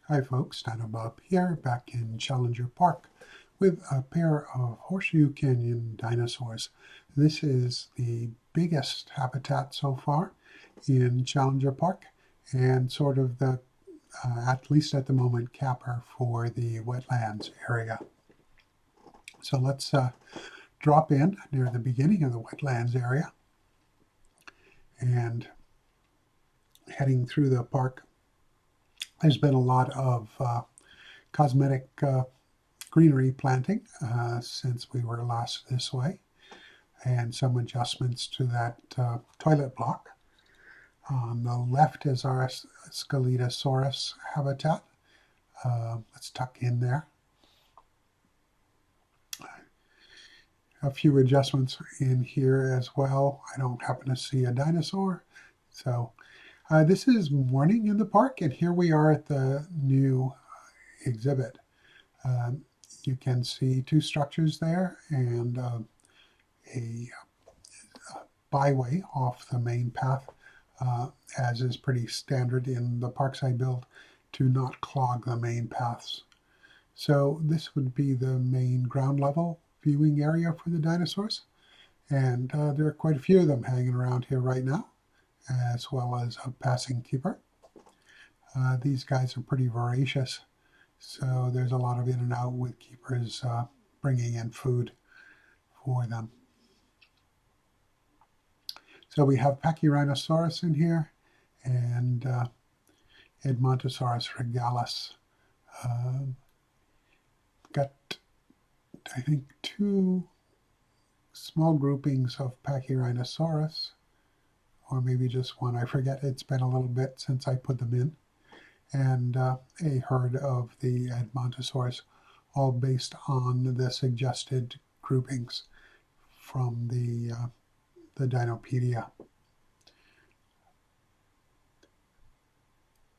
Hi folks, Dino Bob here, back in Challenger Park with a pair of Horseshoe Canyon dinosaurs. This is the biggest habitat so far in Challenger Park and sort of the, at least at the moment, capper for the wetlands area. So let's drop in near the beginning of the wetlands area and heading through the park. There's been a lot of cosmetic greenery planting since we were last this way, and some adjustments to that toilet block. On the left is our Scaletosaurus habitat. Let's tuck in there. A few adjustments in here as well. I don't happen to see a dinosaur. So this is morning in the park, and here we are at the new exhibit. You can see two structures there and a byway off the main path, as is pretty standard in the parks I build, to not clog the main paths. So this would be the main ground level viewing area for the dinosaurs, and there are quite a few of them hanging around here right now, as well as a passing keeper. These guys are pretty voracious, so there's a lot of in and out with keepers bringing in food for them. So we have Pachyrhinosaurus in here and Edmontosaurus regalis. Got, I think, two small groupings of Pachyrhinosaurus, or maybe just one. I forget. It's been a little bit since I put them in. And a herd of the Edmontosaurus, all based on the suggested groupings from the Dinopedia.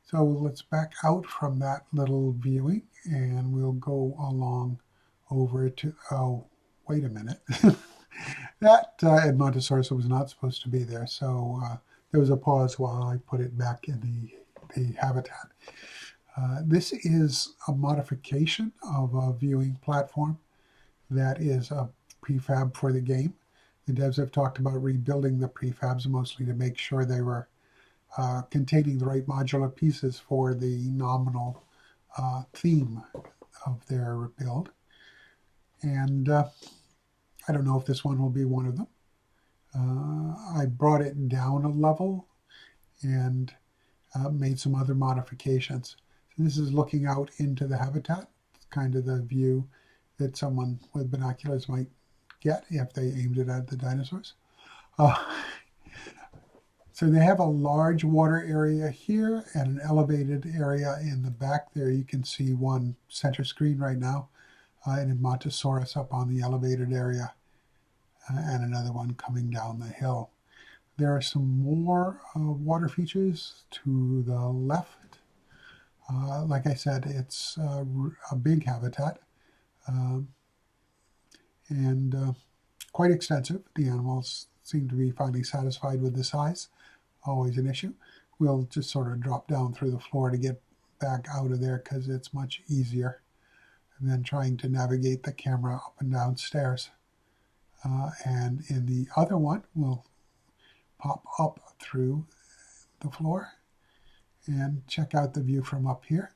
So let's back out from that little viewing, and we'll go along over to, oh, wait a minute. That Edmontosaurus was not supposed to be there, so there was a pause while I put it back in the habitat. This is a modification of a viewing platform that is a prefab for the game. The devs have talked about rebuilding the prefabs mostly to make sure they were containing the right modular pieces for the nominal theme of their build. And I don't know if this one will be one of them. I brought it down a level and made some other modifications. So this is looking out into the habitat. It's kind of the view that someone with binoculars might get if they aimed it at the dinosaurs. So they have a large water area here and an elevated area in the back there. You can see one center screen right now, an Edmontosaurus up on the elevated area, and another one coming down the hill. There are some more water features to the left. Like I said, it's a big habitat and quite extensive. The animals seem to be finally satisfied with the size. Always an issue. We'll just sort of drop down through the floor to get back out of there because it's much easier than trying to navigate the camera up and down stairs. And in the other one, we'll pop up through the floor and check out the view from up here.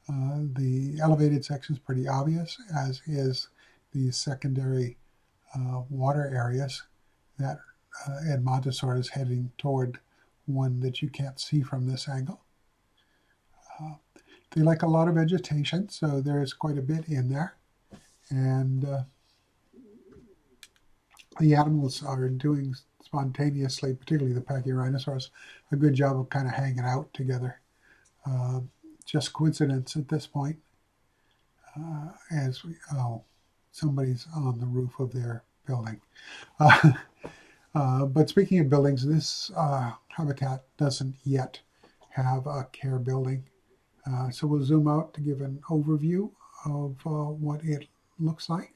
The elevated section is pretty obvious, as is the secondary water areas that Edmontosaurus is heading toward, one that you can't see from this angle. They like a lot of vegetation, so there's quite a bit in there. And the animals are doing spontaneously, particularly the Pachyrhinosaurus, a good job of kind of hanging out together. Just coincidence at this point. Somebody's on the roof of their building. But speaking of buildings, this habitat doesn't yet have a care building. So we'll zoom out to give an overview of what it looks like.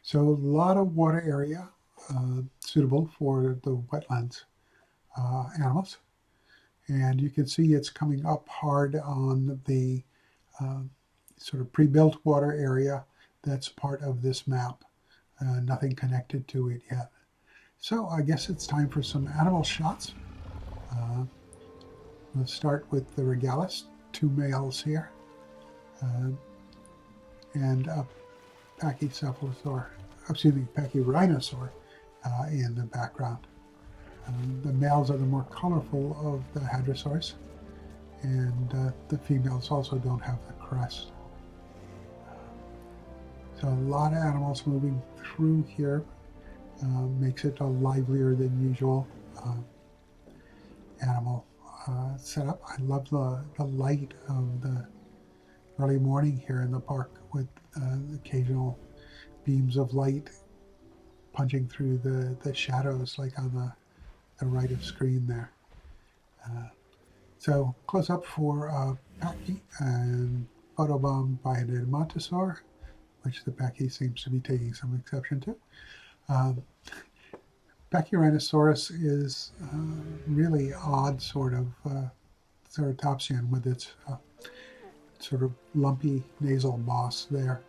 So a lot of water area suitable for the wetlands animals. And you can see it's coming up hard on the sort of pre-built water area that's part of this map. Nothing connected to it yet. So I guess it's time for some animal shots. We'll start with the regalis, 2 males here, and a Pachyrhinosaur in the background. The males are the more colorful of the hadrosaurs, and the females also don't have the crest. So a lot of animals moving through here makes it a livelier than usual animal setup. I love the light of the early morning here in the park with occasional beams of light punching through the shadows like on the right of screen there. So close up for Pachy and photobomb by an Edmontosaur, which the Pachy seems to be taking some exception to. Pachyrhinosaurus is really odd sort of ceratopsian with its sort of lumpy nasal boss there.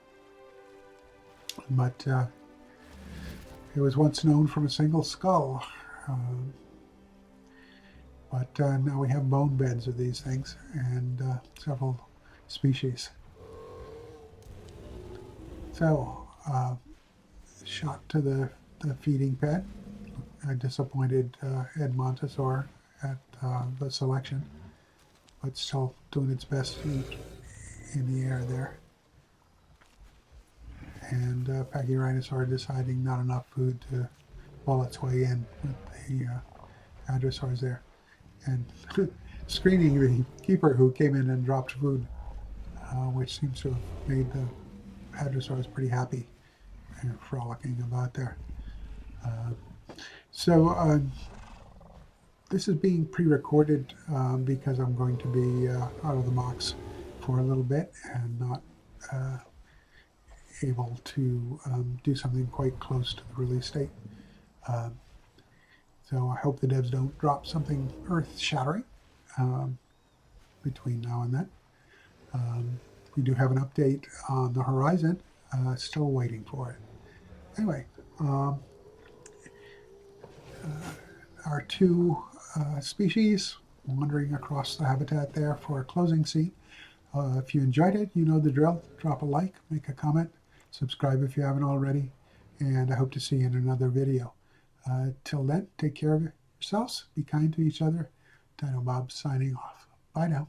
But it was once known from a single skull. But now we have bone beds of these things and several species. So, shot to the feeding pen. A disappointed Edmontosaur at the selection, but still doing its best to eat in the air there. And Pachyrhinosaur deciding not enough food to pull its way in with the hadrosaurs there. And screening the keeper who came in and dropped food, which seems to have made the hadrosaurs pretty happy and frolicking about there. So this is being pre-recorded because I'm going to be out of the box for a little bit and not able to do something quite close to the release date. So I hope the devs don't drop something earth-shattering between now and then. We do have an update on the horizon, still waiting for it. Anyway, our 2 species wandering across the habitat there for a closing scene. If you enjoyed it, you know the drill. Drop a like, make a comment, subscribe if you haven't already, and I hope to see you in another video. Till then, take care of yourselves, be kind to each other. Dino Bob signing off. Bye now.